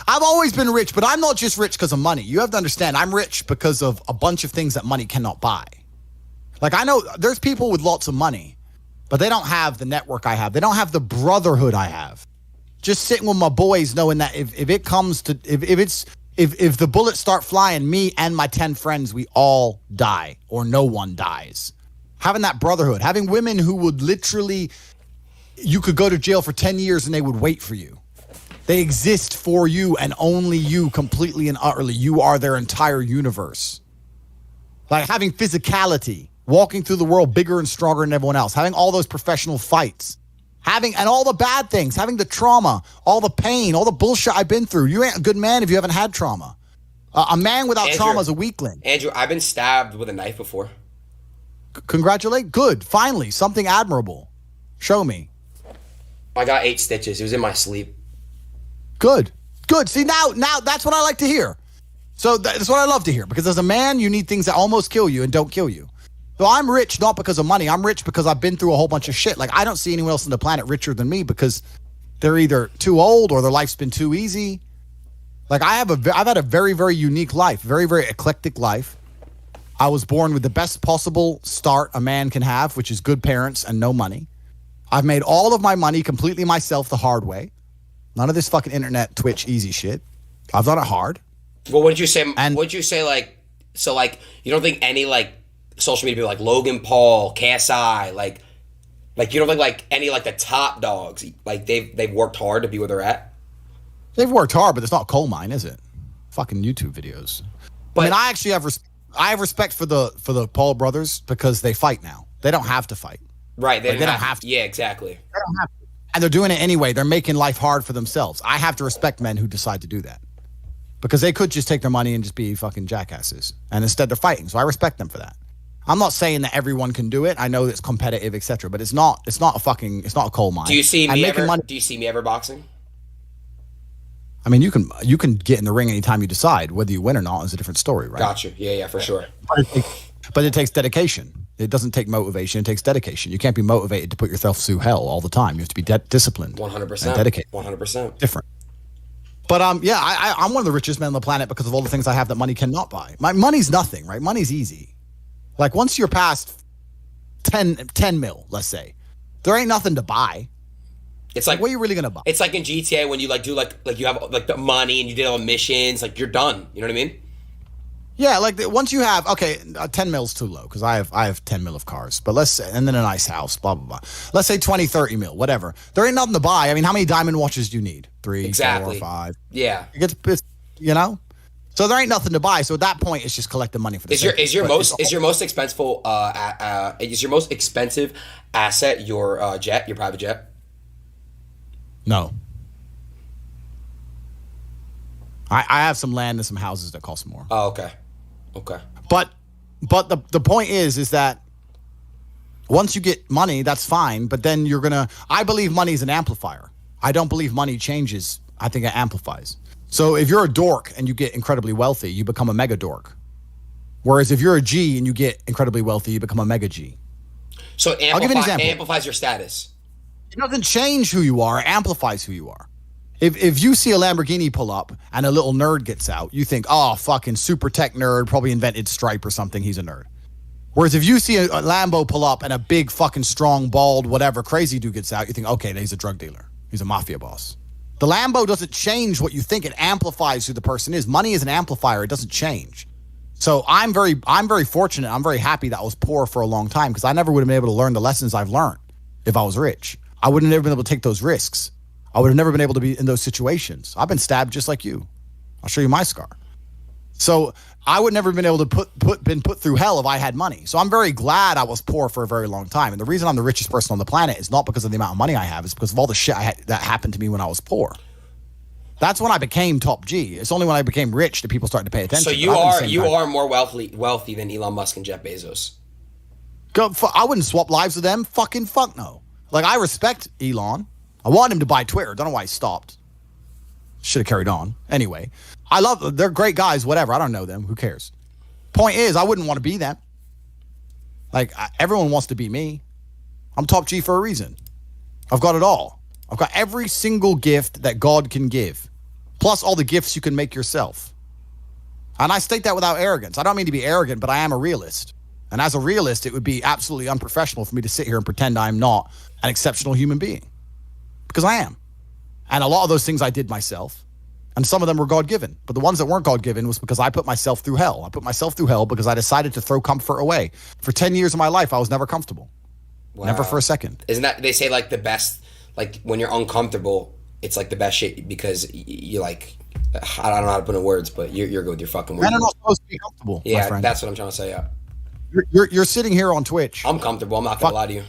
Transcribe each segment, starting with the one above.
I've always been rich, but I'm not just rich because of money. You have to understand, I'm rich because of a bunch of things that money cannot buy. Like, I know there's people with lots of money, but they don't have the network I have. They don't have the brotherhood I have. Just sitting with my boys, knowing that if the bullets start flying, me and my 10 friends, we all die or no one dies. Having that brotherhood, having women who would literally, you could go to jail for 10 years and they would wait for you. They exist for you and only you, completely and utterly. You are their entire universe. Like having physicality, walking through the world bigger and stronger than everyone else, having all those professional fights. And all the bad things, having the trauma, all the pain, all the bullshit I've been through. You ain't a good man if you haven't had trauma. A man without trauma is a weakling. Andrew, I've been stabbed with a knife before. Congratulate. Good. Finally, something admirable. Show me. I got 8 stitches. It was in my sleep. Good. See, now that's what I like to hear. So that's what I love to hear. Because as a man, you need things that almost kill you and don't kill you. So I'm rich not because of money. I'm rich because I've been through a whole bunch of shit. Like, I don't see anyone else on the planet richer than me because they're either too old or their life's been too easy. Like, I've had a very, very unique life, very, very eclectic life. I was born with the best possible start a man can have, which is good parents and no money. I've made all of my money completely myself the hard way. None of this fucking internet, Twitch, easy shit. I've done it hard. Well, what did you say? You don't think any, like, social media people like Logan Paul, KSI, like you don't think like any like the top dogs, like they've worked hard to be where they're at? They've worked hard, but it's not a coal mine, is it? Fucking YouTube videos. But I mean, I actually have respect for the Paul brothers because they fight now. They don't have to fight. Right. They don't have to. Yeah, exactly. They don't have to. And they're doing it anyway. They're making life hard for themselves. I have to respect men who decide to do that. Because they could just take their money and just be fucking jackasses. And instead they're fighting. So I respect them for that. I'm not saying that everyone can do it. I know it's competitive, etc. But it's not a coal mine. Do you see me ever boxing? I mean, you can get in the ring anytime you decide. Whether you win or not is a different story, right? Gotcha. Yeah, for sure. But it takes dedication. It doesn't take motivation. It takes dedication. You can't be motivated to put yourself through hell all the time. You have to be disciplined. 100%. And dedicated. 100%. Different. But yeah, I'm one of the richest men on the planet because of all the things I have that money cannot buy. My money's nothing, right? Money's easy. Like, once you're past 10 mil, let's say, there ain't nothing to buy. It's like, what are you really going to buy? It's like in GTA when you like do like you have like the money and you did all the missions, like you're done. You know what I mean? Yeah, like once you have, 10 mil's too low because I have 10 mil of cars, but let's say, and then a nice house, blah, blah, blah. Let's say 20, 30 mil, whatever. There ain't nothing to buy. I mean, how many diamond watches do you need? 3, exactly. 4, 5. Yeah. It's, you know? So there ain't nothing to buy. So at that point, it's just collecting money for the Is your most expensive asset your jet, your private jet? No. I have some land and some houses that cost more. Oh, okay. But the point is that once you get money, that's fine. But then I believe money is an amplifier. I don't believe money changes. I think it amplifies. So if you're a dork and you get incredibly wealthy, you become a mega dork. Whereas if you're a G and you get incredibly wealthy, you become a mega G. So I'll give you an example. Amplifies your status. It doesn't change who you are. It amplifies who you are. If you see a Lamborghini pull up and a little nerd gets out, you think, oh, fucking super tech nerd, probably invented Stripe or something. He's a nerd. Whereas if you see a Lambo pull up and a big fucking strong, bald, whatever crazy dude gets out, you think, okay, he's a drug dealer. He's a mafia boss. The Lambo doesn't change what you think. It amplifies who the person is. Money is an amplifier. It doesn't change. So I'm very fortunate. I'm very happy that I was poor for a long time because I never would have been able to learn the lessons I've learned if I was rich. I would have never been able to take those risks. I would have never been able to be in those situations. I've been stabbed just like you. I'll show you my scar. So I would never have been able to been put through hell if I had money. So I'm very glad I was poor for a very long time. And the reason I'm the richest person on the planet is not because of the amount of money I have. It's because of all the shit that happened to me when I was poor. That's when I became top G. It's only when I became rich that people started to pay attention. So you are more wealthy than Elon Musk and Jeff Bezos. I wouldn't swap lives with them. Fucking fuck no. Like, I respect Elon. I want him to buy Twitter. Don't know why he stopped. Should have carried on. Anyway, they're great guys, whatever. I don't know them. Who cares? Point is, I wouldn't want to be them. Like, everyone wants to be me. I'm top G for a reason. I've got it all. I've got every single gift that God can give. plus all the gifts you can make yourself. And I state that without arrogance. I don't mean to be arrogant, but I am a realist. And as a realist, it would be absolutely unprofessional for me to sit here and pretend I'm not an exceptional human being. Because I am. And a lot of those things I did myself. And some of them were God-given. But the ones that weren't God-given was because I put myself through hell. I put myself through hell because I decided to throw comfort away. For 10 years of my life, I was never comfortable. Wow. Never for a second. Isn't that, they say like the best, like when you're uncomfortable, it's like the best shit because you like, I don't know how to put in words, but you're good with your fucking words. Men are not supposed to be comfortable, yeah, my friend. That's what I'm trying to say, yeah. You're sitting here on Twitch. I'm comfortable. I'm not going to lie to you.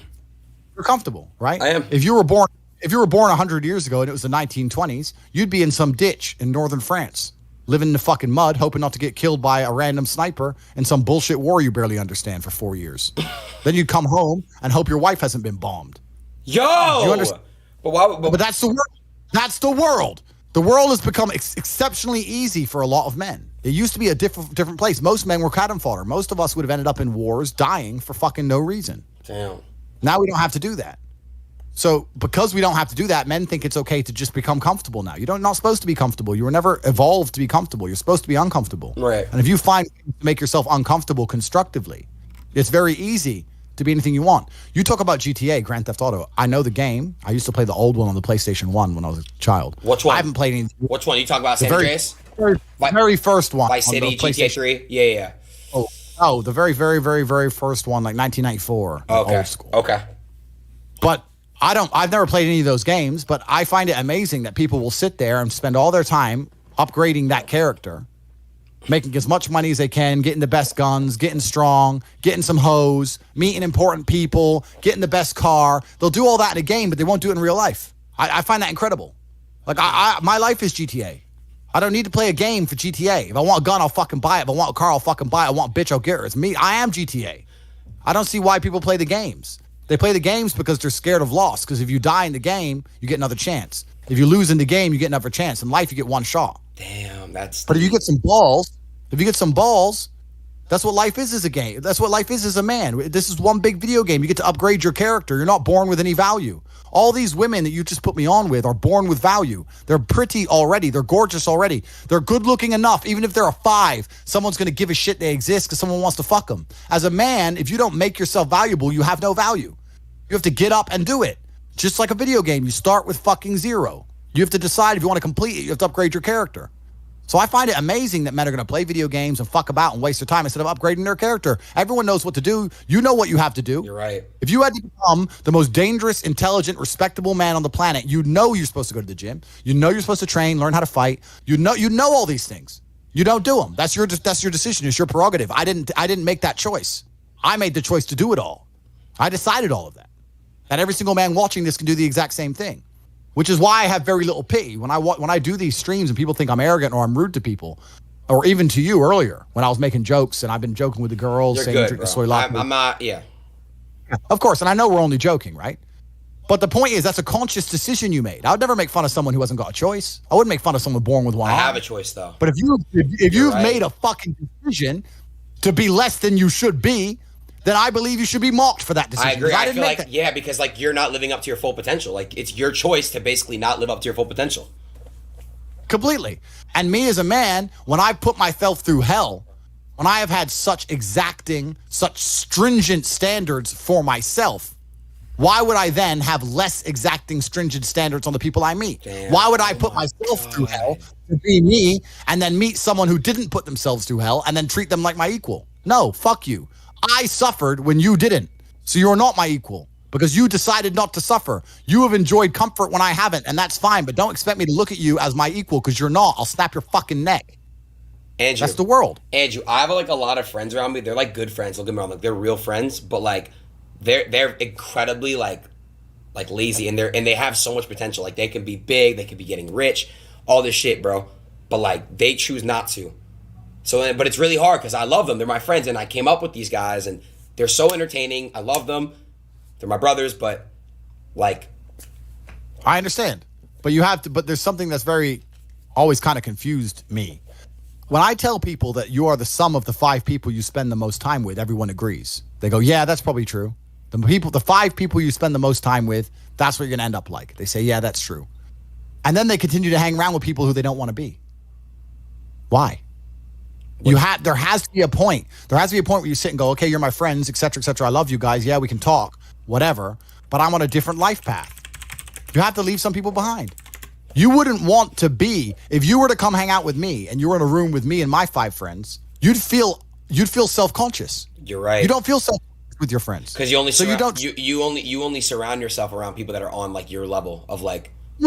You're comfortable, right? I am. If you were born 100 years ago and it was the 1920s, you'd be in some ditch in northern France, living in the fucking mud, hoping not to get killed by a random sniper in some bullshit war you barely understand for 4 years. Then you'd come home and hope your wife hasn't been bombed. Yo! You understand? But that's the world. That's the world. The world has become exceptionally easy for a lot of men. It used to be a different place. Most men were cannon fodder. Most of us would have ended up in wars, dying for fucking no reason. Damn. Now we don't have to do that. So because we don't have to do that, men think it's okay to just become comfortable now. You're not supposed to be comfortable. You were never evolved to be comfortable. You're supposed to be uncomfortable. Right. And if you find to make yourself uncomfortable constructively, it's very easy to be anything you want. You talk about GTA, Grand Theft Auto. I know the game. I used to play the old one on the PlayStation 1 when I was a child. Which one? I haven't played any. Which one? You talk about San Andreas? Very first one. Vice City, GTA 3? Yeah. Oh, the very, very, very, very first one, like 1994. Okay. Old school. Okay. But I've never played any of those games, but I find it amazing that people will sit there and spend all their time upgrading that character, making as much money as they can, getting the best guns, getting strong, getting some hoes, meeting important people, getting the best car. They'll do all that in a game, but they won't do it in real life. I find that incredible. Like my life is GTA. I don't need to play a game for GTA. If I want a gun, I'll fucking buy it. If I want a car, I'll fucking buy it. I want a bitch, I'll get her. It's me. I am GTA. I don't see why people play the games. They play the games because they're scared of loss. Because if you die in the game, you get another chance. If you lose in the game, you get another chance. In life, you get one shot. Damn, that's... But if you get some balls, that's what life is as a game. That's what life is as a man. This is one big video game. You get to upgrade your character. You're not born with any value. All these women that you just put me on with are born with value. They're pretty already. They're gorgeous already. They're good looking enough. Even if they're a 5, someone's going to give a shit they exist because someone wants to fuck them. As a man, if you don't make yourself valuable, you have no value. You have to get up and do it. Just like a video game, you start with fucking 0. You have to decide if you want to complete it. You have to upgrade your character. So I find it amazing that men are going to play video games and fuck about and waste their time instead of upgrading their character. Everyone knows what to do. You know what you have to do. You're right. If you had to become the most dangerous, intelligent, respectable man on the planet, you know you're supposed to go to the gym. You know you're supposed to train, learn how to fight. You know all these things. You don't do them. That's your decision. It's your prerogative. I didn't make that choice. I made the choice to do it all. I decided all of that. And every single man watching this can do the exact same thing. Which is why I have very little pity when I do these streams and people think I'm arrogant or I'm rude to people, or even to you earlier when I was making jokes and I've been joking with the girls, You're saying good, drink the bro. soy latte. I'm not, yeah. Of course, and I know we're only joking, right? But the point is that's a conscious decision you made. I would never make fun of someone who hasn't got a choice. I wouldn't make fun of someone born with one arm. I have a choice though. But if you've right. made a fucking decision to be less than you should be, then I believe you should be mocked for that decision. I agree. I feel like, that. because like you're not living up to your full potential. Like it's your choice to basically not live up to your full potential. Completely. And me as a man, when I put myself through hell, when I have had such exacting, such stringent standards for myself, why would I then have less exacting, stringent standards on the people I meet? Damn. Why would I put myself through hell to be me and then meet someone who didn't put themselves through hell and then treat them like my equal? No, fuck you. I suffered when you didn't. So you're not my equal because you decided not to suffer. You have enjoyed comfort when I haven't, and that's fine. But don't expect me to look at you as my equal because you're not. I'll snap your fucking neck. Andrew, that's the world. Andrew, I have like a lot of friends around me. They're like good friends. Don't get me wrong. Like they're real friends, but like they're incredibly like lazy and they have so much potential. Like they can be big, they could be getting rich, all this shit, bro. But like they choose not to. So, but it's really hard because I love them. They're my friends, and I came up with these guys, and they're so entertaining. I love them. They're my brothers, but like, I understand. But you have to. But there's something that's always kind of confused me. When I tell people that you are the sum of the 5 people you spend the most time with, everyone agrees. They go, "Yeah, that's probably true." The 5 people you spend the most time with, that's what you're gonna end up like. They say, "Yeah, that's true." And then they continue to hang around with people who they don't want to be. Why? There has to be a point. There has to be a point where you sit and go, okay, you're my friends, et cetera, et cetera. I love you guys. Yeah, we can talk, whatever. But I'm on a different life path. You have to leave some people behind. You wouldn't want to be, if you were to come hang out with me and you were in a room with me and my 5 friends, you'd feel self-conscious. You're right. You don't feel self-conscious with your friends. Because you only surround yourself around people that are on like your level of like. I'm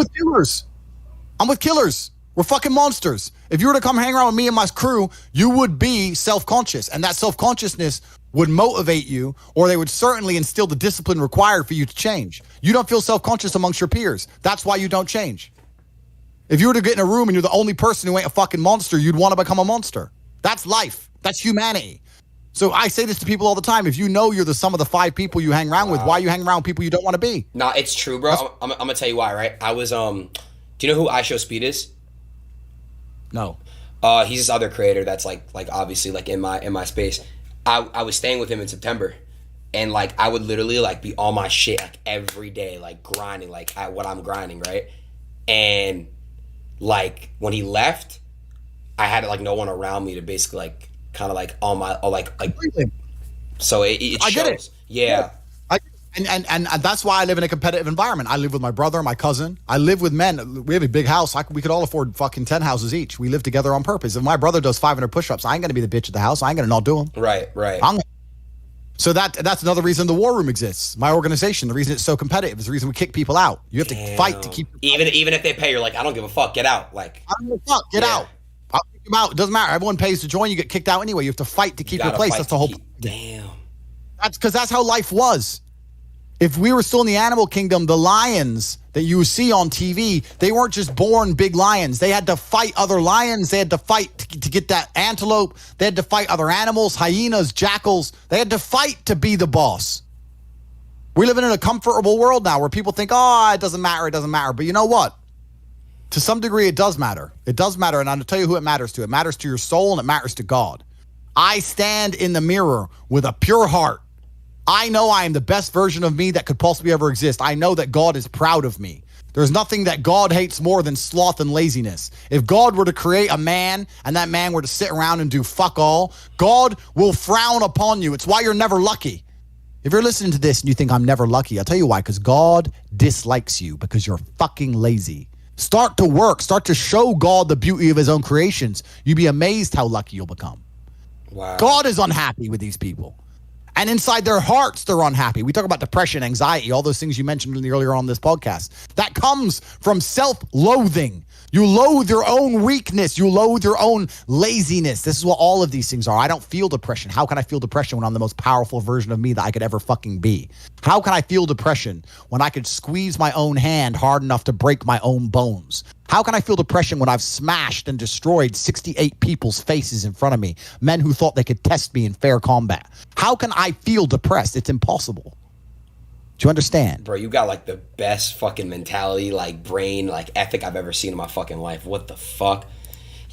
with killers. We're fucking monsters. If you were to come hang around with me and my crew, you would be self-conscious. And that self-consciousness would motivate you, or they would certainly instill the discipline required for you to change. You don't feel self-conscious amongst your peers. That's why you don't change. If you were to get in a room and you're the only person who ain't a fucking monster, you'd want to become a monster. That's life. That's humanity. So I say this to people all the time. If you know you're the sum of the 5 people you hang around with, why you hang around with people you don't want to be? Nah, it's true, bro. I'm gonna tell you why, right? I was do you know who I Show Speed is? No. He's this other creator that's like obviously like in my space. I was staying with him in September, and like I would literally like be on my shit like every day, like grinding, like at what I'm grinding, right? And like when he left, I had like no one around me to basically like kind of like on my like so it shows. I get it. Yeah. And that's why I live in a competitive environment. I live with my brother, my cousin. I live with men. We have a big house. We could all afford fucking 10 houses each. We live together on purpose. If my brother does 500 push-ups, I ain't going to be the bitch at the house. I ain't going to not do them. Right. So that's another reason the war room exists. My organization, the reason it's so competitive is the reason we kick people out. You have to fight to keep. Even if they pay, you're like, I don't give a fuck. Get out. Like, I don't give a fuck. Get out. I'll kick them out. It doesn't matter. Everyone pays to join. You get kicked out anyway. You have to fight to keep your place. That's the whole. Damn. That's because that's how life was. If we were still in the animal kingdom, the lions that you see on TV, they weren't just born big lions. They had to fight other lions. They had to fight to get that antelope. They had to fight other animals, hyenas, jackals. They had to fight to be the boss. We're living in a comfortable world now where people think, oh, it doesn't matter. It doesn't matter. But you know what? To some degree, it does matter. It does matter. And I'm going to tell you who it matters to. It matters to your soul and it matters to God. I stand in the mirror with a pure heart. I know I am the best version of me that could possibly ever exist. I know that God is proud of me. There's nothing that God hates more than sloth and laziness. If God were to create a man and that man were to sit around and do fuck all, God will frown upon you. It's why you're never lucky. If you're listening to this and you think I'm never lucky, I'll tell you why, because God dislikes you because you're fucking lazy. Start to work. Start to show God the beauty of his own creations. You'd be amazed how lucky you'll become. Wow. God is unhappy with these people. And inside their hearts, they're unhappy. We talk about depression, anxiety, all those things you mentioned earlier on this podcast. That comes from self-loathing. You loathe your own weakness. You loathe your own laziness. This is what all of these things are. I don't feel depression. How can I feel depression when I'm the most powerful version of me that I could ever fucking be? How can I feel depression when I could squeeze my own hand hard enough to break my own bones? How can I feel depression when I've smashed and destroyed 68 people's faces in front of me, men who thought they could test me in fair combat? How can I feel depressed? It's impossible. Do you understand? Bro, you got like the best fucking mentality, like brain, like ethic I've ever seen in my fucking life. What the fuck?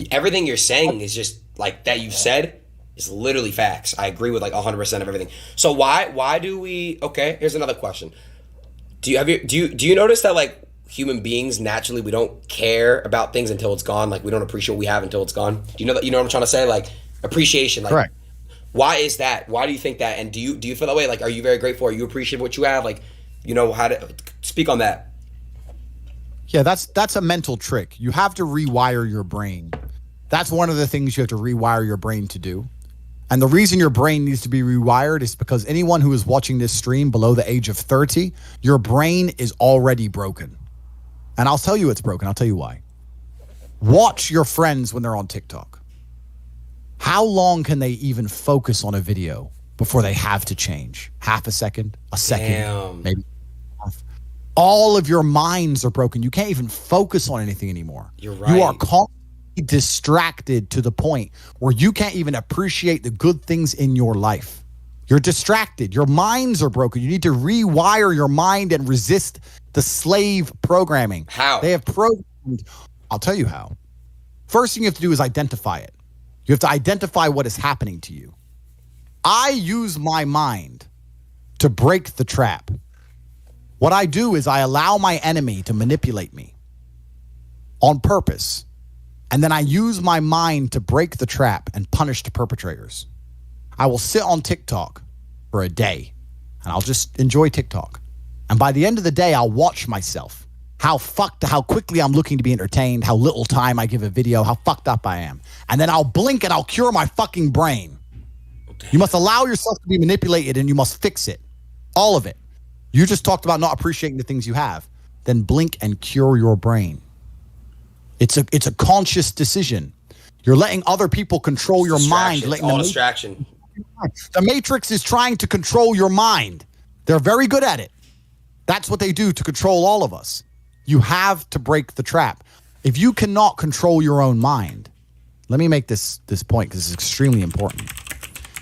Everything you're saying is just like that you said is literally facts. I agree with like 100% of everything. So why do we, okay, here's another question. Do you notice that like human beings naturally we don't care about things until it's gone? Like we don't appreciate what we have until it's gone. Do you know that? You know what I'm trying to say? Like appreciation. Like, correct. Why is that? Why do you think that? And do you feel that way? Like, are you very grateful? Are you appreciate what you have? Like, you know how to speak on that. Yeah, that's a mental trick. You have to rewire your brain. That's one of the things you have to rewire your brain to do. And the reason your brain needs to be rewired is because anyone who is watching this stream below the age of 30, your brain is already broken. And I'll tell you it's broken. I'll tell you why. Watch your friends when they're on TikTok. How long can they even focus on a video before they have to change? Half a second, a second, Damn. Maybe half. All of your minds are broken. You can't even focus on anything anymore. You're right. You are constantly distracted to the point where you can't even appreciate the good things in your life. You're distracted. Your minds are broken. You need to rewire your mind and resist the slave programming. How? They have programmed. I'll tell you how. First thing you have to do is identify it. You have to identify what is happening to you. I use my mind to break the trap. What I do is I allow my enemy to manipulate me. on purpose. And then I use my mind to break the trap and punish the perpetrators. I will sit on TikTok for a day and I'll just enjoy TikTok. And by the end of the day, I'll watch myself. How quickly I'm looking to be entertained, how little time I give a video, how fucked up I am. And then I'll blink and I'll cure my fucking brain. You must allow yourself to be manipulated and you must fix it. All of it. You just talked about not appreciating the things you have. Then blink and cure your brain. It's a conscious decision. You're letting other people control your mind. It's all distraction. The Matrix is trying to control your mind. They're very good at it. That's what they do to control all of us. You have to break the trap. If you cannot control your own mind, let me make this point because it's extremely important.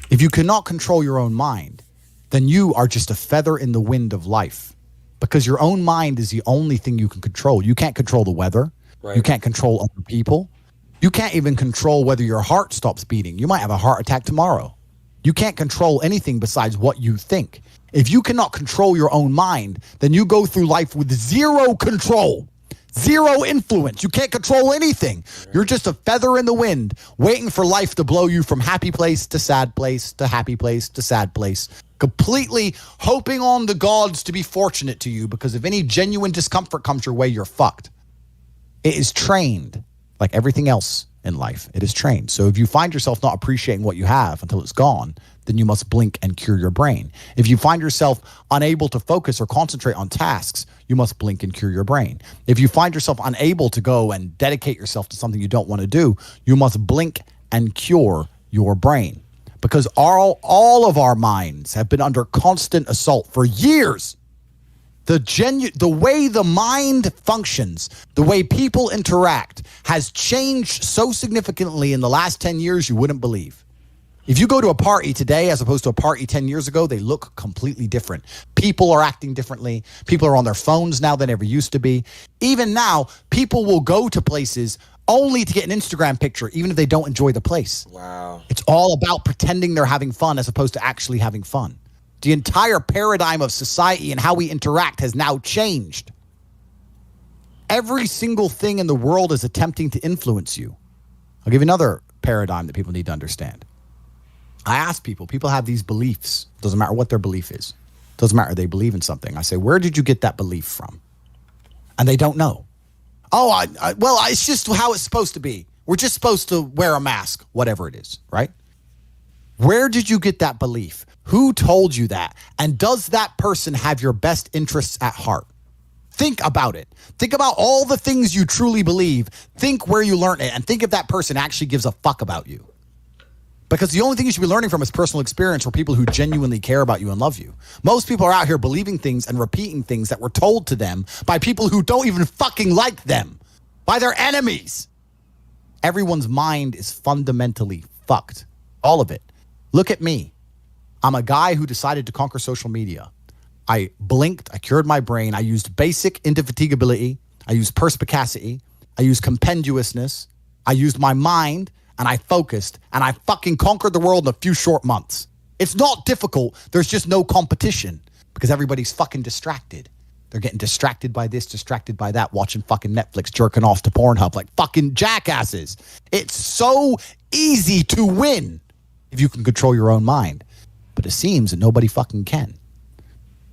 If you cannot control your own mind, then you are just a feather in the wind of life, because your own mind is the only thing you can control. You can't control the weather. Right. You can't control other people. You can't even control whether your heart stops beating. You might have a heart attack tomorrow. You can't control anything besides what you think. If you cannot control your own mind, then you go through life with zero control, zero influence. You can't control anything. You're just a feather in the wind, waiting for life to blow you from happy place to sad place to happy place to sad place, completely hoping on the gods to be fortunate to you, because if any genuine discomfort comes your way, you're fucked. It is trained, like everything else in life. It is trained. So if you find yourself not appreciating what you have until it's gone, then you must blink and cure your brain. If you find yourself unable to focus or concentrate on tasks, you must blink and cure your brain. If you find yourself unable to go and dedicate yourself to something you don't want to do, you must blink and cure your brain. Because all of our minds have been under constant assault for years. The way the mind functions, the way people interact, has changed so significantly in the last 10 years you wouldn't believe. If you go to a party today as opposed to a party 10 years ago, they look completely different. People are acting differently. People are on their phones now than ever used to be. Even now, people will go to places only to get an Instagram picture, even if they don't enjoy the place. Wow. It's all about pretending they're having fun as opposed to actually having fun. The entire paradigm of society and how we interact has now changed. Every single thing in the world is attempting to influence you. I'll give you another paradigm that people need to understand. I ask people have these beliefs. Doesn't matter what their belief is. Doesn't matter, they believe in something. I say, where did you get that belief from? And they don't know. Oh, well, it's just how it's supposed to be. We're just supposed to wear a mask, whatever it is, right? Where did you get that belief? Who told you that? And does that person have your best interests at heart? Think about it. Think about all the things you truly believe. Think where you learned it, and think if that person actually gives a fuck about you. Because the only thing you should be learning from is personal experience for people who genuinely care about you and love you. Most people are out here believing things and repeating things that were told to them by people who don't even fucking like them, by their enemies. Everyone's mind is fundamentally fucked. All of it. Look at me. I'm a guy who decided to conquer social media. I blinked, I cured my brain, I used basic indefatigability, I used perspicacity, I used compendiousness, I used my mind, and I focused, and I fucking conquered the world in a few short months. It's not difficult, there's just no competition, because everybody's fucking distracted. They're getting distracted by this, distracted by that, watching fucking Netflix, jerking off to Pornhub like fucking jackasses. It's so easy to win if you can control your own mind. But it seems that nobody fucking can.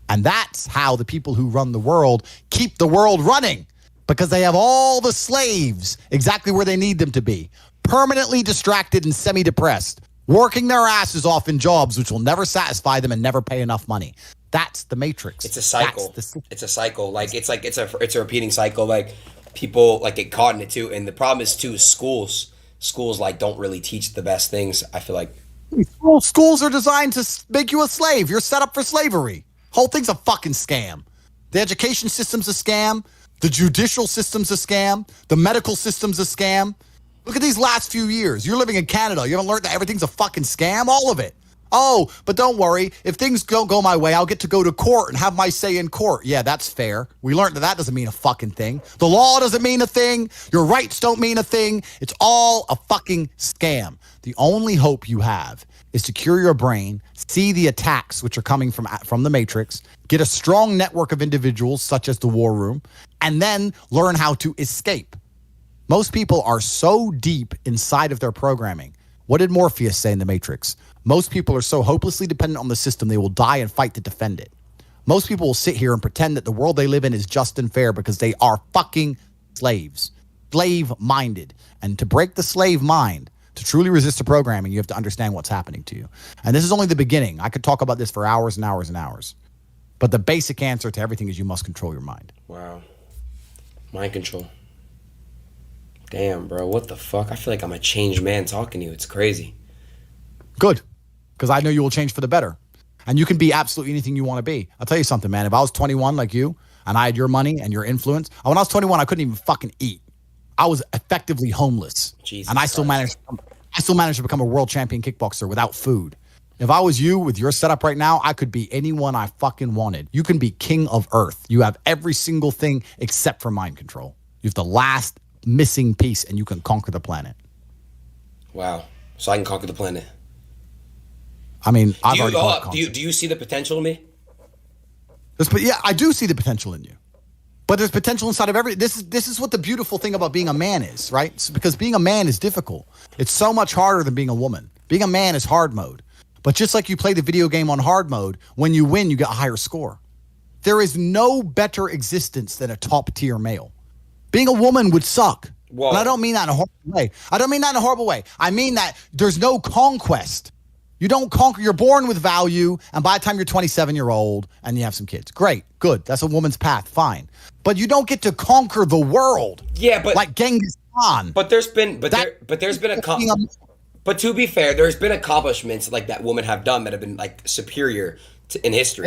And that's how the people who run the world keep the world running, because they have all the slaves exactly where they need them to be, permanently distracted and semi-depressed, working their asses off in jobs which will never satisfy them and never pay enough money. That's the Matrix. It's a cycle. It's a cycle. It's a repeating cycle. Like people get caught in it too. And the problem is too, schools don't really teach the best things. I feel like schools are designed to make you a slave. You're set up for slavery. Whole thing's a fucking scam. The education system's a scam. The judicial system's a scam. The medical system's a scam. Look at these last few years. You're living in Canada. You haven't learned that everything's a fucking scam? All of it. Oh, but don't worry. If things don't go my way, I'll get to go to court and have my say in court. Yeah, that's fair. We learned that doesn't mean a fucking thing. The law doesn't mean a thing. Your rights don't mean a thing. It's all a fucking scam. The only hope you have is to cure your brain, see the attacks which are coming from the Matrix, get a strong network of individuals such as the War Room, and then learn how to escape. Most people are so deep inside of their programming. What did Morpheus say in The Matrix? Most people are so hopelessly dependent on the system they will die and fight to defend it. Most people will sit here and pretend that the world they live in is just and fair because they are fucking slaves. Slave-minded. And to break the slave mind, to truly resist the programming, you have to understand what's happening to you. And this is only the beginning. I could talk about this for hours and hours and hours. But the basic answer to everything is you must control your mind. Wow. Mind control. Damn, bro. What the fuck? I feel like I'm a changed man talking to you. It's crazy. Good. Because I know you will change for the better. And you can be absolutely anything you want to be. I'll tell you something, man. If I was 21 like you, and I had your money and your influence, when I was 21, I couldn't even fucking eat. I was effectively homeless. Jesus and I still managed to become a world champion kickboxer without food. If I was you with your setup right now, I could be anyone I fucking wanted. You can be king of earth. You have every single thing except for mind control. You have the last missing piece and you can conquer the planet. Wow. So I can conquer the planet. I mean, I've already conquered. Do you see the potential in me? Yeah, I do see the potential in you. But there's potential inside of every. This is what the beautiful thing about being a man is, right? It's because being a man is difficult. It's so much harder than being a woman. Being a man is hard mode. But just like you play the video game on hard mode, when you win, you get a higher score. There is no better existence than a top tier male. Being a woman would suck. Whoa. And I don't mean that in a horrible way. I mean that there's no conquest. You don't conquer. You're born with value, and by the time you're 27, you're old, and you have some kids. Great, good. That's a woman's path. Fine, but you don't get to conquer the world. Yeah, but like Genghis Khan. But to be fair, there's been accomplishments like that women have done that have been like superior in history.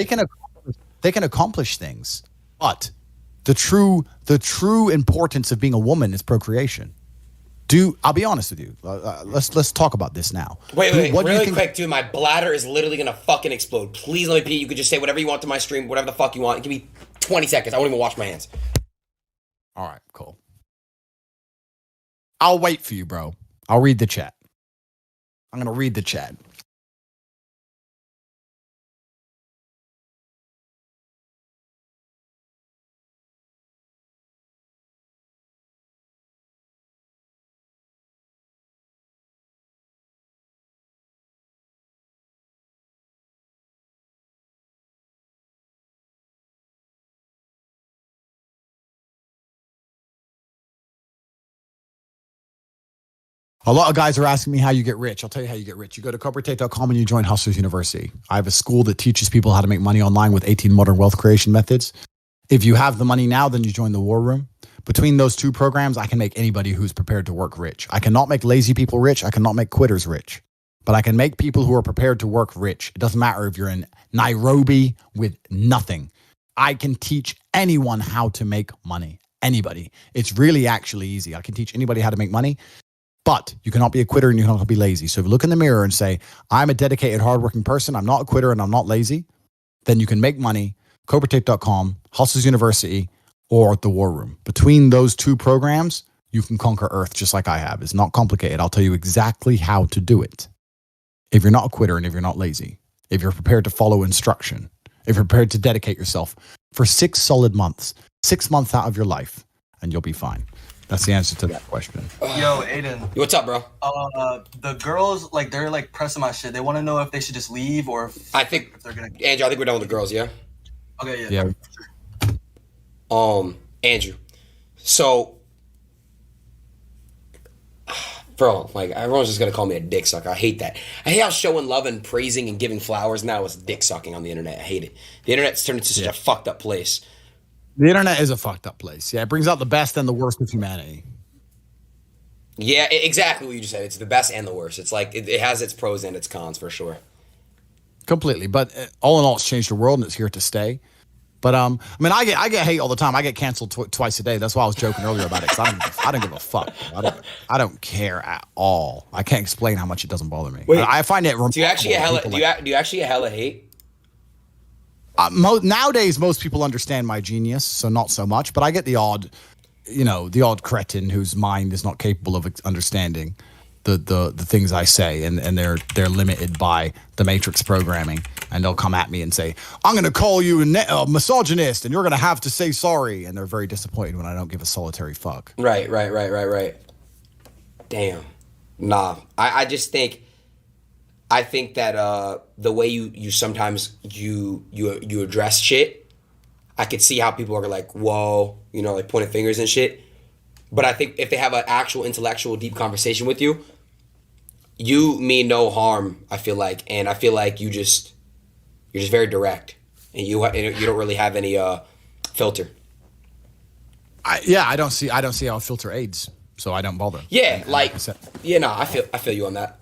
They can accomplish things, but the true importance of being a woman is procreation. I'll be honest with you. Let's talk about this now. Wait, really quick, dude. My bladder is literally gonna fucking explode. Please let me pee. You could just say whatever you want to my stream, whatever the fuck you want. Give me 20 seconds. I won't even wash my hands. All right, cool. I'll wait for you, bro. I'll read the chat. I'm gonna read the chat. A lot of guys are asking me how you get rich. I'll tell you how you get rich. You go to CobraTate.com and you join Hustlers University. I have a school that teaches people how to make money online with 18 modern wealth creation methods. If you have the money now, then you join the War Room. Between those two programs, I can make anybody who's prepared to work rich. I cannot make lazy people rich. I cannot make quitters rich. But I can make people who are prepared to work rich. It doesn't matter if you're in Nairobi with nothing. I can teach anyone how to make money. Anybody. It's really actually easy. I can teach anybody how to make money. But you cannot be a quitter and you cannot be lazy. So if you look in the mirror and say, I'm a dedicated, hardworking person, I'm not a quitter and I'm not lazy, then you can make money, CobraTate.com, Hustlers University, or the War Room. Between those two programs, you can conquer Earth just like I have. It's not complicated. I'll tell you exactly how to do it. If you're not a quitter and if you're not lazy, if you're prepared to follow instruction, if you're prepared to dedicate yourself for 6 solid months, 6 months out of your life, and you'll be fine. That's the answer to that question. Yo, Adin. What's up, bro? The girls, like, they're like pressing my shit. They want to know if they should just leave or if they're gonna. Andrew, I think we're done with the girls. Yeah. Okay. Yeah. Andrew. So, bro, like everyone's just gonna call me a dick sucker. I hate that. I hate how showing love and praising and giving flowers now is dick sucking on the internet. I hate it. The internet's turned into such a fucked up place. The internet is a fucked up place. Yeah, it brings out the best and the worst of humanity. Yeah, exactly what you just said. It's the best and the worst. It's like it has its pros and its cons for sure. Completely, but all in all, it's changed the world and it's here to stay. But I mean, I get hate all the time. I get canceled twice a day. That's why I was joking earlier about it. Cause I don't give a fuck. I don't care at all. I can't explain how much it doesn't bother me. Wait, I find it. Do you actually get hella? Do you actually get hella hate? Nowadays, most people understand my genius, so not so much. But I get the odd cretin whose mind is not capable of understanding. the things I say, and they're limited by the matrix programming, and they'll come at me and say, I'm going to call you a misogynist, and you're going to have to say sorry, and they're very disappointed when I don't give a solitary fuck. Right. Damn. Nah, I just think, that the way you sometimes you address shit, I could see how people are like, whoa, like pointing fingers and shit. But I think if they have an actual intellectual deep conversation with you, you mean no harm, I feel like. And I feel like you're just very direct, and you don't really have any filter. I don't see how a filter aids, so I don't bother. Yeah, I feel you on that.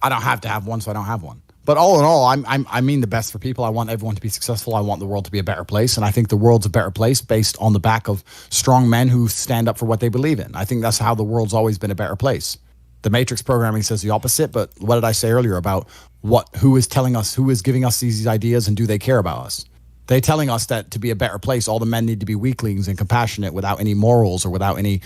I don't have to have one, so I don't have one. But all in all, I mean the best for people. I want everyone to be successful. I want the world to be a better place. And I think the world's a better place based on the back of strong men who stand up for what they believe in. I think that's how the world's always been a better place. The Matrix programming says the opposite, but what did I say earlier about who is telling us, who is giving us these ideas, and do they care about us? They're telling us that to be a better place, all the men need to be weaklings and compassionate without any morals or without any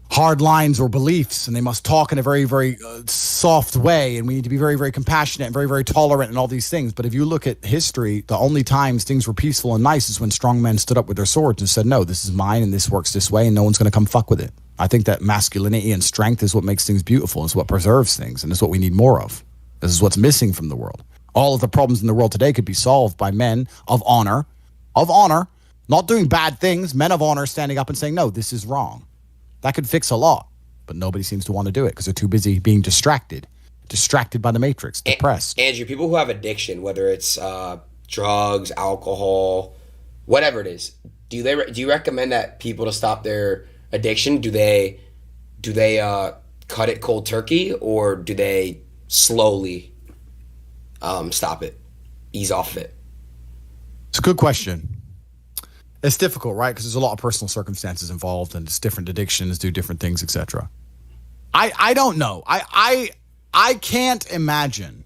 hard lines or beliefs, and they must talk in a very, very soft way, and we need to be very, very compassionate and very, very tolerant and all these things. But if you look at history, the only times things were peaceful and nice is when strong men stood up with their swords and said, no, this is mine and this works this way and no one's going to come fuck with it. I think that masculinity and strength is what makes things beautiful. It's what preserves things, and it's what we need more of. This is what's missing from the world. All of the problems in the world today could be solved by men of honor, not doing bad things, men of honor standing up and saying, no, this is wrong. That could fix a lot, but nobody seems to want to do it because they're too busy being distracted by the matrix, depressed. Andrew, people who have addiction, whether it's drugs, alcohol, whatever it is, do you recommend that people to stop their addiction? Do they cut it cold turkey, or do they slowly stop it, ease off of it? It's a good question. It's difficult, right? Because there's a lot of personal circumstances involved, and it's different addictions do different things, etc. I don't know. I can't imagine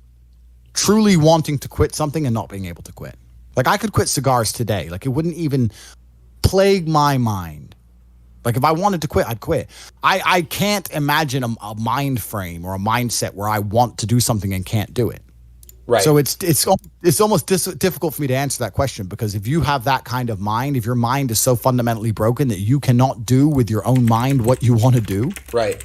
truly wanting to quit something and not being able to quit. Like, I could quit cigars today. Like, it wouldn't even plague my mind. Like, if I wanted to quit, I'd quit. I can't imagine a mind frame or a mindset where I want to do something and can't do it. Right. So it's almost difficult for me to answer that question, because if you have that kind of mind, if your mind is so fundamentally broken that you cannot do with your own mind what you want to do, right?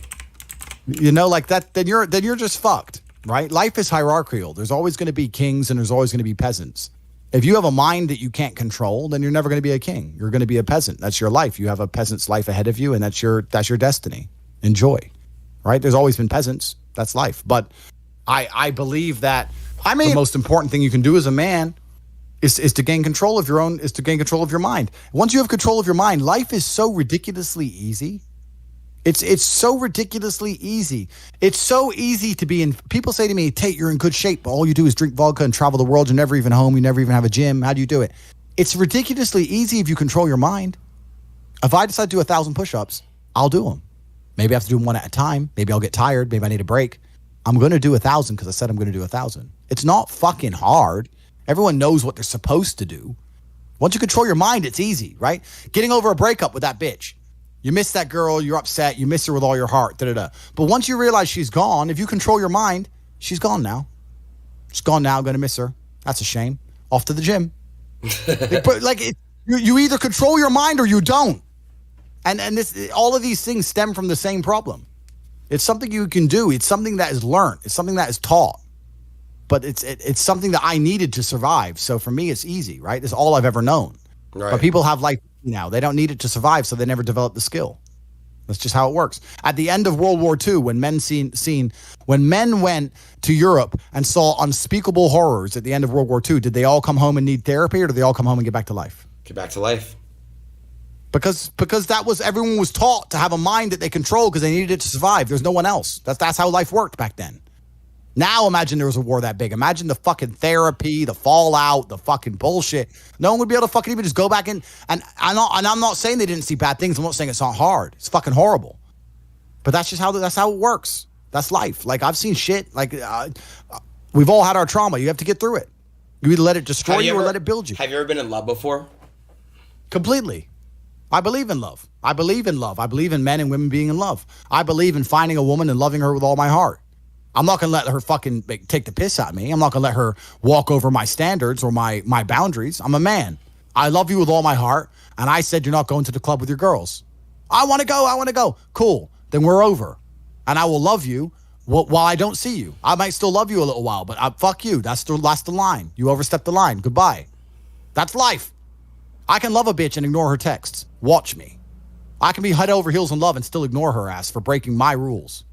Like that, then you're just fucked, right? Life is hierarchical. There's always going to be kings and there's always going to be peasants. If you have a mind that you can't control, then you're never going to be a king. You're going to be a peasant. That's your life. You have a peasant's life ahead of you, and that's your destiny. Enjoy, right? There's always been peasants. That's life. But I believe that. The most important thing you can do as a man is to gain control of your mind. Once you have control of your mind, life is so ridiculously easy. It's so ridiculously easy. It's so easy to be in. People say to me, Tate, you're in good shape, but all you do is drink vodka and travel the world. You're never even home. You never even have a gym. How do you do it? It's ridiculously easy if you control your mind. If I decide to do 1,000 push-ups, I'll do them. Maybe I have to do them one at a time. Maybe I'll get tired. Maybe I need a break. I'm going to do 1,000 because I said I'm going to do 1,000. It's not fucking hard. Everyone knows what they're supposed to do. Once you control your mind, it's easy, right? Getting over a breakup with that bitch. You miss that girl, you're upset, you miss her with all your heart, da-da-da. But once you realize she's gone, if you control your mind, she's gone now. She's gone now, going to miss her. That's a shame. Off to the gym. You either control your mind or you don't. And all of these things stem from the same problem. It's something you can do. It's something that is learned. It's something that is taught. But it's something that I needed to survive. So for me, it's easy, right? It's all I've ever known. Right. But people have life now. They don't need it to survive, so they never develop the skill. That's just how it works. At the end of World War II, when men went to Europe and saw unspeakable horrors at the end of World War II, did they all come home and need therapy, or did they all come home and get back to life? Get back to life. Because everyone was taught to have a mind that they control because they needed it to survive. There's no one else. That's how life worked back then. Now imagine there was a war that big. Imagine the fucking therapy, the fallout, the fucking bullshit. No one would be able to fucking even just go back in. And I'm not saying they didn't see bad things. I'm not saying it's not hard. It's fucking horrible. But that's how it works. That's life. Like, I've seen shit. Like, we've all had our trauma. You have to get through it. You either let it destroy you or let it build you. Have you ever been in love before? Completely. I believe in love. I believe in love. I believe in men and women being in love. I believe in finding a woman and loving her with all my heart. I'm not going to let her fucking take the piss out of me. I'm not going to let her walk over my standards or my boundaries. I'm a man. I love you with all my heart. And I said you're not going to the club with your girls. I want to go. I want to go. Cool. Then we're over. And I will love you while I don't see you. I might still love you a little while, but fuck you. That's the line. You overstepped the line. Goodbye. That's life. I can love a bitch and ignore her texts. Watch me. I can be head over heels in love and still ignore her ass for breaking my rules.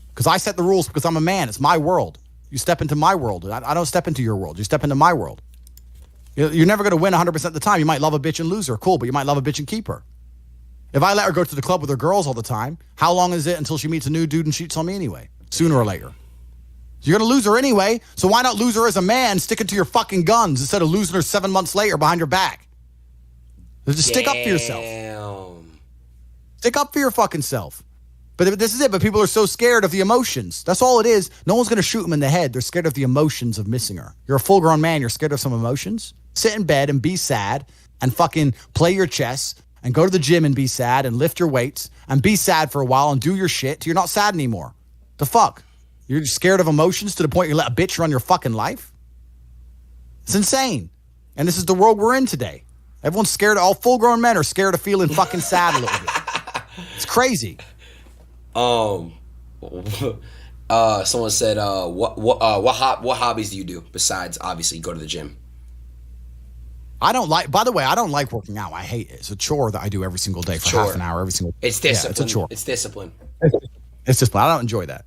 Because I set the rules because I'm a man. It's my world. You step into my world. I don't step into your world. You step into my world. You're never going to win 100% of the time. You might love a bitch and lose her. Cool, but you might love a bitch and keep her. If I let her go to the club with her girls all the time, how long is it until she meets a new dude and cheats on me anyway? Sooner or later. You're going to lose her anyway, so why not lose her as a man sticking to your fucking guns instead of losing her 7 months later behind your back? Just stick up for yourself. Stick up for your fucking self. But this is it. But people are so scared of the emotions. That's all it is. No one's going to shoot them in the head. They're scared of the emotions of missing her. You're a full-grown man. You're scared of some emotions. Sit in bed and be sad and fucking play your chess and go to the gym and be sad and lift your weights and be sad for a while and do your shit till you're not sad anymore. The fuck? You're scared of emotions to the point you let a bitch run your fucking life? It's insane. And this is the world we're in today. Everyone's scared. All full-grown men are scared of feeling fucking sad a little bit. It's crazy. Someone said, what hobbies do you do besides obviously go to the gym? By the way, I don't like working out. I hate it. It's a chore that I do every single day for half an hour every single day. It's discipline. Yeah, it's a chore. It's discipline. It's discipline. I don't enjoy that.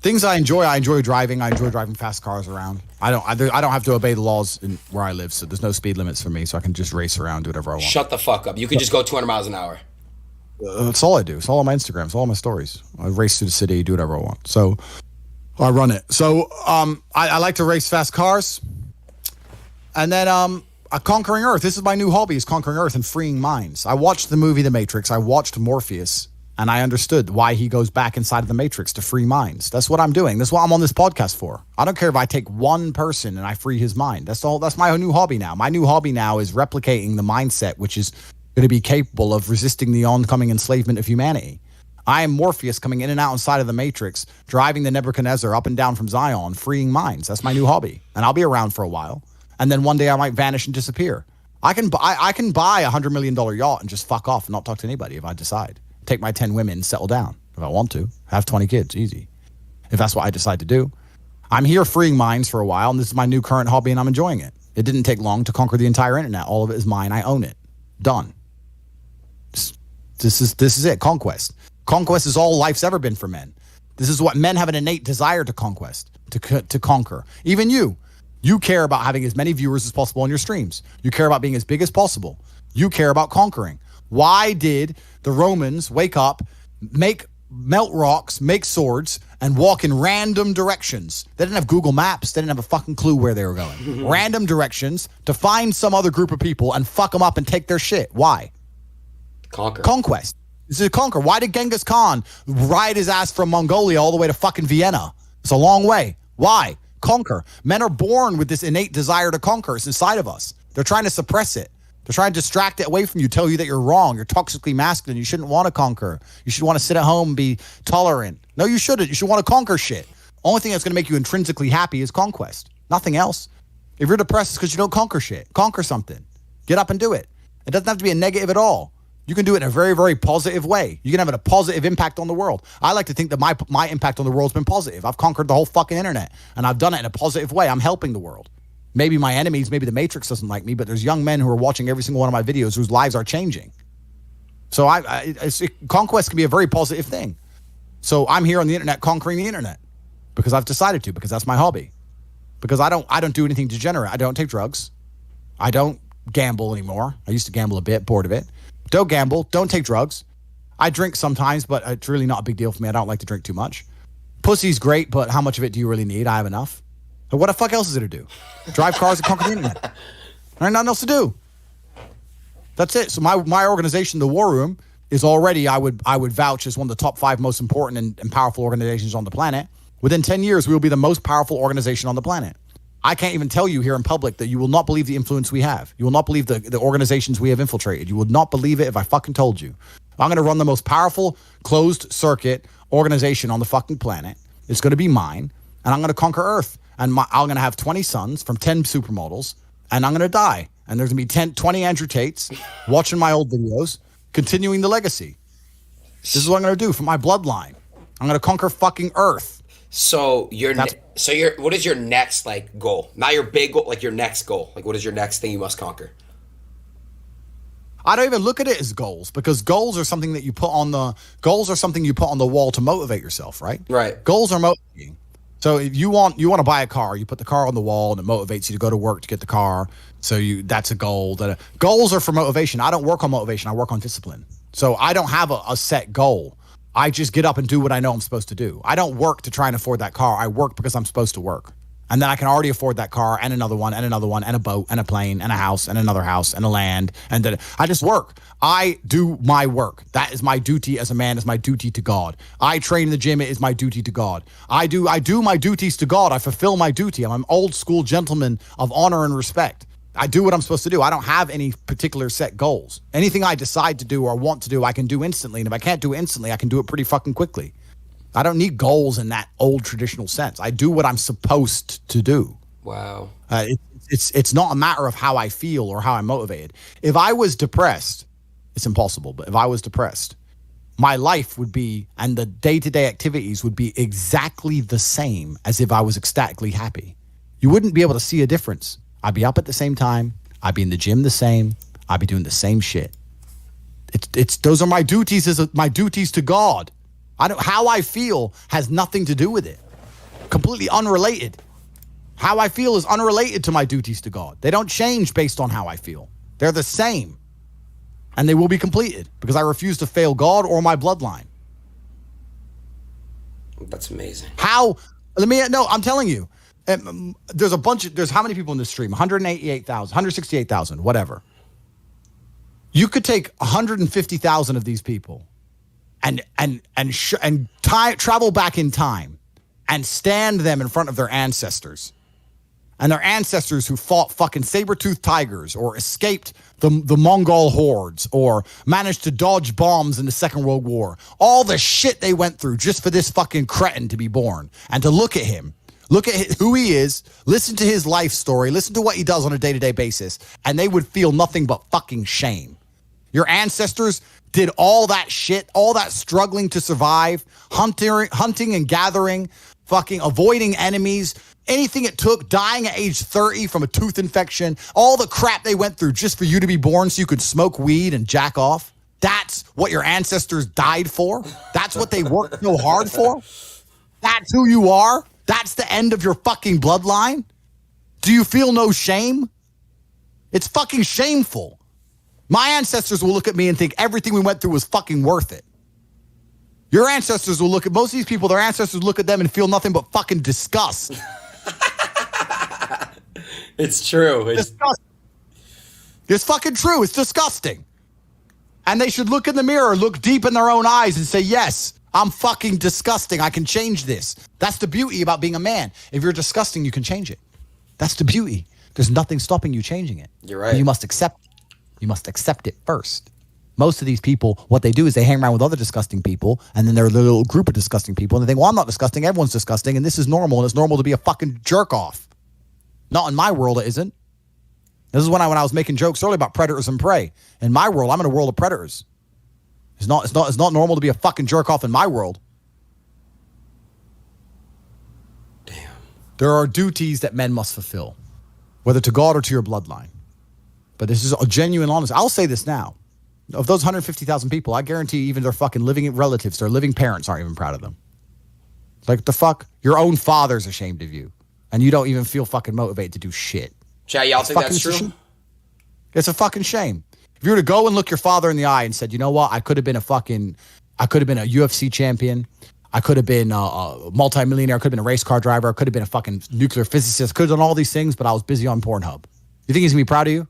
Things I enjoy driving. I enjoy driving fast cars around. I don't have to obey the laws where I live, so there's no speed limits for me, so I can just race around, do whatever I want. Shut the fuck up. You can just go 200 miles an hour. That's all I do. It's all on my Instagram. It's all on my stories. I race through the city, do whatever I want. So I run it. So I like to race fast cars. And then Conquering Earth. This is my new hobby, is Conquering Earth and freeing minds. I watched the movie The Matrix. I watched Morpheus. And I understood why he goes back inside of the Matrix to free minds. That's what I'm doing. That's what I'm on this podcast for. I don't care if I take one person and I free his mind. That's all. That's my new hobby now. My new hobby now is replicating the mindset, which is going to be capable of resisting the oncoming enslavement of humanity. I am Morpheus coming in and out inside of the Matrix, driving the Nebuchadnezzar up and down from Zion, freeing minds. That's my new hobby. And I'll be around for a while. And then one day I might vanish and disappear. I can buy a $100 million yacht and just fuck off and not talk to anybody if I decide. Take my 10 women and settle down if I want to. Have 20 kids, easy. If that's what I decide to do. I'm here freeing minds for a while, and this is my new current hobby, and I'm enjoying it. It didn't take long to conquer the entire internet. All of it is mine. I own it. Done. This is it. Conquest. Conquest is all life's ever been for men. This is what men have an innate desire to conquest, to conquer. Even you. You care about having as many viewers as possible on your streams. You care about being as big as possible. You care about conquering. Why did the Romans wake up, melt rocks, make swords, and walk in random directions? They didn't have Google Maps. They didn't have a fucking clue where they were going. Random directions to find some other group of people and fuck them up and take their shit. Why? Conquer. Conquest. This is a conquer. Why did Genghis Khan ride his ass from Mongolia all the way to fucking Vienna? It's a long way. Why? Conquer. Men are born with this innate desire to conquer. It's inside of us. They're trying to suppress it. They're trying to distract it away from you, tell you that you're wrong. You're toxically masculine. You shouldn't want to conquer. You should want to sit at home and be tolerant. No, you shouldn't. You should want to conquer shit. Only thing that's going to make you intrinsically happy is conquest. Nothing else. If you're depressed, it's because you don't conquer shit. Conquer something. Get up and do it. It doesn't have to be a negative at all. You can do it in a very, very positive way. You can have a positive impact on the world. I like to think that my impact on the world has been positive. I've conquered the whole fucking internet, and I've done it in a positive way. I'm helping the world. Maybe my enemies, maybe the Matrix doesn't like me, but there's young men who are watching every single one of my videos whose lives are changing. So conquest can be a very positive thing. So I'm here on the internet conquering the internet because I've decided to, because that's my hobby. Because I don't do anything degenerate. I don't take drugs. I don't gamble anymore. I used to gamble a bit, bored of it. Don't gamble. Don't take drugs. I drink sometimes, but it's really not a big deal for me. I don't like to drink too much. Pussy's great, but how much of it do you really need? I have enough. So what the fuck else is there to do? Drive cars and conquer the internet. There's nothing else to do. That's it. So my organization, the War Room, is already, I would vouch, as one of the top 5 most important and powerful organizations on the planet. Within 10 years, we will be the most powerful organization on the planet. I can't even tell you here in public that you will not believe the influence we have. You will not believe the organizations we have infiltrated. You would not believe it if I fucking told you. I'm going to run the most powerful closed circuit organization on the fucking planet. It's going to be mine, and I'm going to conquer Earth. And I'm going to have 20 sons from 10 supermodels, and I'm going to die. And there's going to be 20 Andrew Tates watching my old videos, continuing the legacy. This is what I'm going to do for my bloodline. I'm going to conquer fucking Earth. So what is your next like goal? Not your big goal, like your next goal. Like what is your next thing you must conquer? I don't even look at it as goals, because goals are something that you put on the wall to motivate yourself, right? Right. Goals are motivating. So if you want to buy a car, you put the car on the wall and it motivates you to go to work to get the car. So that's a goal. Goals are for motivation. I don't work on motivation. I work on discipline. So I don't have a set goal. I just get up and do what I know I'm supposed to do. I don't work to try and afford that car. I work because I'm supposed to work. And then I can already afford that car and another one and another one and a boat and a plane and a house and another house and a land. And then I just work. I do my work. That is my duty as a man, is my duty to God. I train in the gym. It is my duty to God. I do my duties to God. I fulfill my duty. I'm an old school gentleman of honor and respect. I do what I'm supposed to do. I don't have any particular set goals. Anything I decide to do or want to do, I can do instantly. And if I can't do it instantly, I can do it pretty fucking quickly. I don't need goals in that old traditional sense. I do what I'm supposed to do. Wow. It's not a matter of how I feel or how I'm motivated. If I was depressed, it's impossible. But if I was depressed, my life would be, and the day-to-day activities would be exactly the same as if I was ecstatically happy. You wouldn't be able to see a difference. I'd be up at the same time. I'd be in the gym the same. I'd be doing the same shit. Those are my duties my duties to God. How I feel has nothing to do with it. Completely unrelated. How I feel is unrelated to my duties to God. They don't change based on how I feel. They're the same. And they will be completed because I refuse to fail God or my bloodline. That's amazing. I'm telling you. There's how many people in this stream? 188,000, 168,000, whatever. You could take 150,000 of these people and travel back in time and stand them in front of their ancestors. And their ancestors who fought fucking saber-toothed tigers or escaped the Mongol hordes or managed to dodge bombs in the Second World War. All the shit they went through just for this fucking cretin to be born. And to look at him, look at who he is, listen to his life story, listen to what he does on a day-to-day basis, and they would feel nothing but fucking shame. Your ancestors did all that shit, all that struggling to survive, hunting and gathering, fucking avoiding enemies, anything it took, dying at age 30 from a tooth infection, all the crap they went through just for you to be born so you could smoke weed and jack off. That's what your ancestors died for. That's what they worked so hard for. That's who you are. That's the end of your fucking bloodline. Do you feel no shame? It's fucking shameful. My ancestors will look at me and think everything we went through was fucking worth it. Your ancestors will look at most of these people, their ancestors look at them and feel nothing but fucking disgust. It's true. It's fucking true. It's disgusting. And they should look in the mirror, look deep in their own eyes and say, yes, I'm fucking disgusting. I can change this. That's the beauty about being a man. If you're disgusting, you can change it. That's the beauty. There's nothing stopping you changing it. You're right. But you must accept it. You must accept it first. Most of these people, what they do is they hang around with other disgusting people, and then they're a little group of disgusting people, and they think, well, I'm not disgusting. Everyone's disgusting, and this is normal, and it's normal to be a fucking jerk off. Not in my world, it isn't. This is when I was making jokes earlier about predators and prey. In my world, I'm in a world of predators. It's not normal to be a fucking jerk off in my world. Damn. There are duties that men must fulfill, whether to God or to your bloodline. But this is a genuine honest. I'll say this now. Of those 150,000 people, I guarantee even their fucking living relatives, their living parents aren't even proud of them. Like, the fuck? Your own father's ashamed of you. And you don't even feel fucking motivated to do shit. Chat, y'all think that's true? It's a fucking shame. If you were to go and look your father in the eye and said, you know what? I could have been a UFC champion. I could have been a multimillionaire. I could have been a race car driver. I could have been a fucking nuclear physicist. Could have done all these things, but I was busy on Pornhub. You think he's going to be proud of you?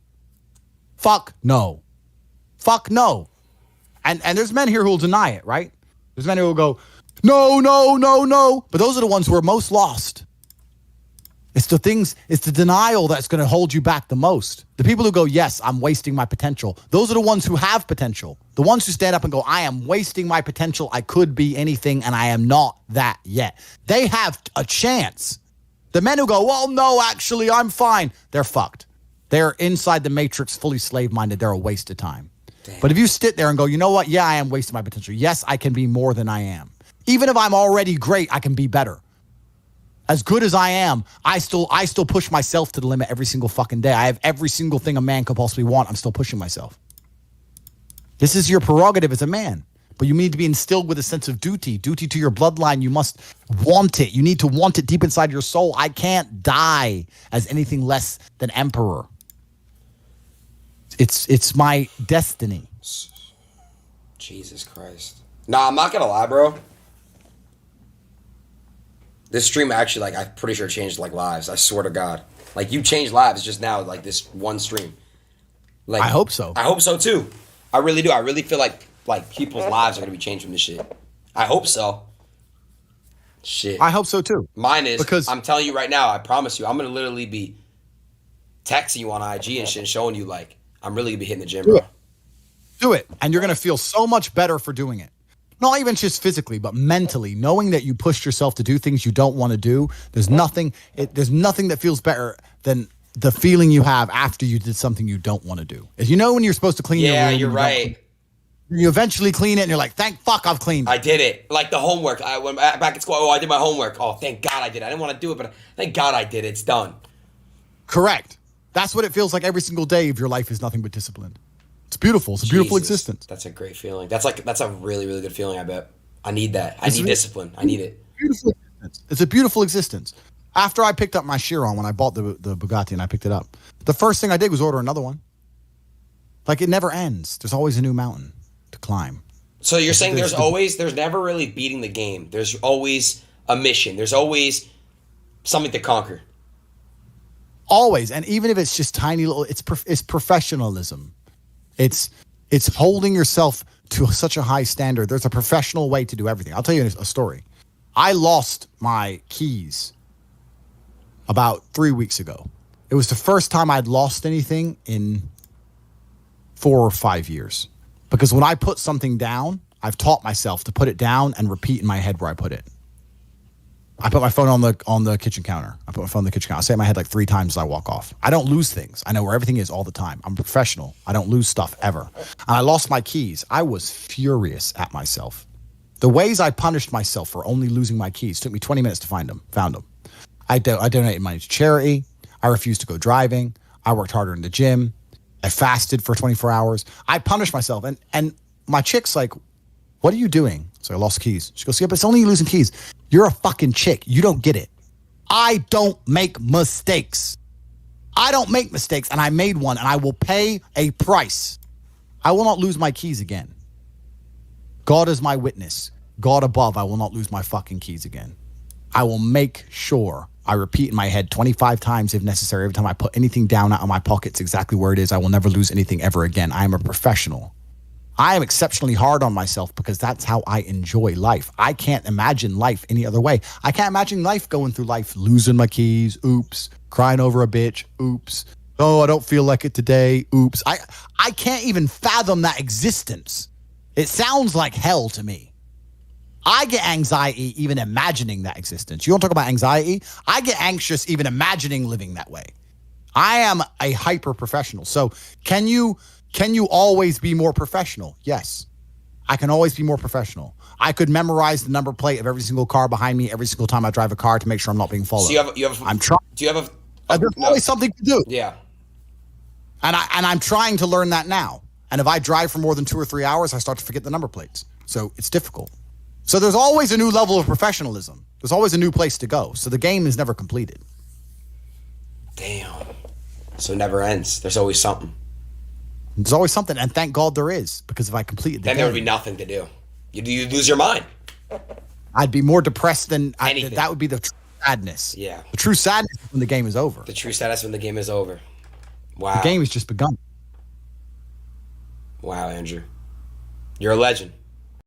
Fuck no. Fuck no. And there's men here who will deny it, right? There's men who will go, no. But those are the ones who are most lost. It's the denial that's going to hold you back the most. The people who go, yes, I'm wasting my potential. Those are the ones who have potential. The ones who stand up and go, I am wasting my potential. I could be anything and I am not that yet. They have a chance. The men who go, well, no, actually, I'm fine. They're fucked. They're inside the matrix, fully slave-minded. They're a waste of time. Damn. But if you sit there and go, you know what? Yeah, I am wasting my potential. Yes, I can be more than I am. Even if I'm already great, I can be better. As good as I am, I still push myself to the limit every single fucking day. I have every single thing a man could possibly want. I'm still pushing myself. This is your prerogative as a man. But you need to be instilled with a sense of duty to your bloodline. You must want it. You need to want it deep inside your soul. I can't die as anything less than emperor. It's my destiny. Jesus Christ. Nah, I'm not gonna lie, bro. This stream actually, like, I'm pretty sure changed, like, lives. I swear to God. Like, you changed lives just now, like, this one stream. Like, I hope so. I hope so, too. I really do. I really feel like people's lives are going to be changed from this shit. I hope so. Shit. I hope so, too. Mine is, because I'm telling you right now, I promise you, I'm going to literally be texting you on IG and shit and showing you, like, I'm really going to be hitting the gym, bro. Do it. And you're going to feel so much better for doing it. Not even just physically, but mentally, knowing that you pushed yourself to do things you don't want to do. There's nothing that feels better than the feeling you have after you did something you don't want to do. As you know, when you're supposed to clean your room. Yeah, you're right. You eventually clean it and you're like, thank fuck I've cleaned it. I did it. Like the homework. I went back at school. Oh, I did my homework. Oh, thank God I did it. I didn't want to do it, but thank God I did it. It's done. Correct. That's what it feels like every single day if your life is nothing but disciplined. It's beautiful. It's a beautiful existence. That's a great feeling. That's a really, really good feeling, I bet. I need that. I need discipline. I need it. Beautiful existence. It's a beautiful existence. After I picked up my Chiron, when I bought the Bugatti and I picked it up, the first thing I did was order another one. Like, it never ends. There's always a new mountain to climb. So you're saying there's never really beating the game. There's always a mission. There's always something to conquer. Always. And even if it's just tiny little, it's professionalism. It's holding yourself to such a high standard. There's a professional way to do everything. I'll tell you a story. I lost my keys about 3 weeks ago. It was the first time I'd lost anything in 4 or 5 years. Because when I put something down, I've taught myself to put it down and repeat in my head where I put it. I put my phone on the kitchen counter. I say it in my head like 3 times as I walk off. I don't lose things. I know where everything is all the time. I'm a professional. I don't lose stuff ever. And I lost my keys. I was furious at myself. The ways I punished myself for only losing my keys took me 20 minutes to find them. Found them. I donated money to charity. I refused to go driving. I worked harder in the gym. I fasted for 24 hours. I punished myself. And my chick's like, what are you doing? So I lost keys. She goes, yeah, but it's only you losing keys. You're a fucking chick. You don't get it. I don't make mistakes. I don't make mistakes, and I made one, and I will pay a price. I will not lose my keys again. God is my witness. God above, I will not lose my fucking keys again. I will make sure I repeat in my head 25 times if necessary. Every time I put anything down out of my pockets exactly where it is, I will never lose anything ever again. I am a professional. I am exceptionally hard on myself because that's how I enjoy life. I can't imagine life any other way. I can't imagine life going through life, losing my keys, oops, crying over a bitch, oops. Oh, I don't feel like it today, oops. I can't even fathom that existence. It sounds like hell to me. I get anxiety even imagining that existence. You want to talk about anxiety? I get anxious even imagining living that way. I am a hyper professional. So can you always be more professional? Yes. I can always be more professional. I could memorize the number plate of every single car behind me every single time I drive a car to make sure I'm not being followed. So I'm trying. Do you have a? There's always something to do. Yeah. And I'm trying to learn that now. And if I drive for more than 2 or 3 hours, I start to forget the number plates. So it's difficult. So there's always a new level of professionalism. There's always a new place to go. So the game is never completed. Damn. So it never ends. There's always something. There's always something, and thank God there is, because if I completed the game, there would be nothing to do. You lose your mind. I'd be more depressed than anything. That would be the true sadness. Yeah. The true sadness is when the game is over. The true sadness when the game is over. Wow. The game has just begun. Wow, Andrew. You're a legend.